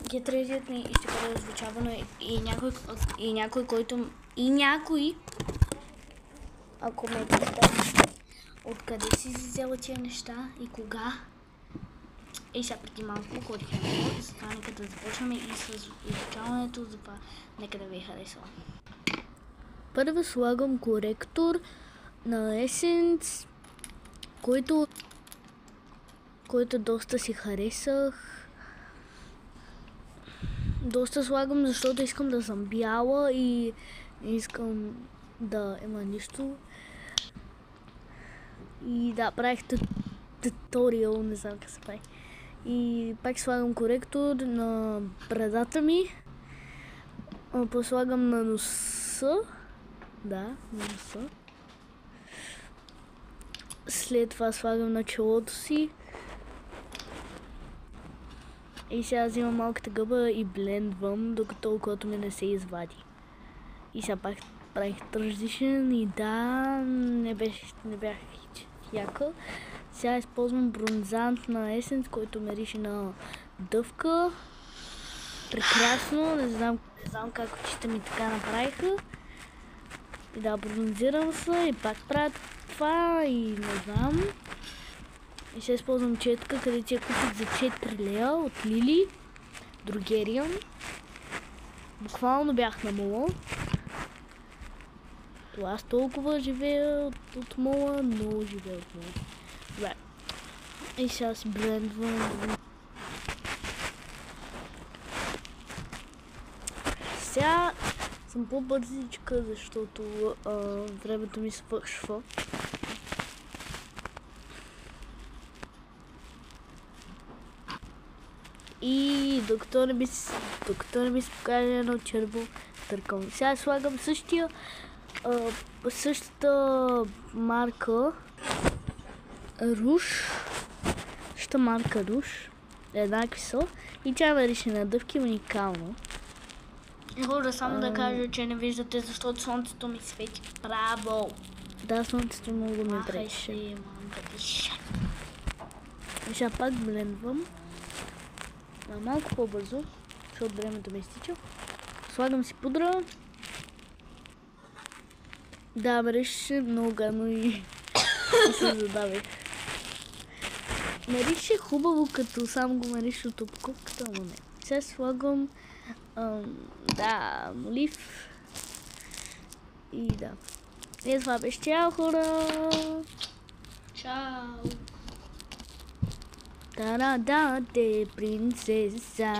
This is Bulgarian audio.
Ги третият ми ще бъде озвучавано и някой, ако ме пита откъде си взела тия неща и кога. И сега преди малко ходихме на урок, затова нека да започваме и с изучаването, затова нека да ви харесва. Първо слагам коректор на Essence, който доста си харесах. Доста слагам, защото искам да съм бяла и не искам да има нищо. И да, правих туториал, не знам как се прави. И пак слагам коректор на брадата ми. Послагам на носа. Да, на носа. След това слагам на челото си. И сега взимам малката гъба и блендвам, докато окото ми не се извади. И сега пак правих transition и да, не бях яка. Сега използвам бронзант на Essence, който мирише на дъвка. Прекрасно, не знам как очите ми така направиха. И да, бронзирам се и пак правя това и не знам. И сега използвам четка, където я купих за 4 лея от Лили, Другериан. Буквално бях на мола. Аз толкова живея от мола, много живея от мола. Добре. И сега си блендвам. Сега съм по-бързичка, защото времето ми свършва. И докато не ми се покаже едно черво, търкам. Сега слагам същата марка Руш. Същата марка Руш. Еднакви са. И тя мирише на дъвки, уникално. И хора, само да кажа, че не виждате, защото слънцето ми свети право. Да, слънцето много ме бреше. И сега пак блендвам. Малко по-бързо, защото времето ме изтича. Слагам си пудра. Да, мирише много гадно и се задавих. Мирише хубаво, като сам го мирише от опаковката, но не. Сега слагам молив. И да. И това беше. Чао, хора! Чао! Та-да-да, принцеса.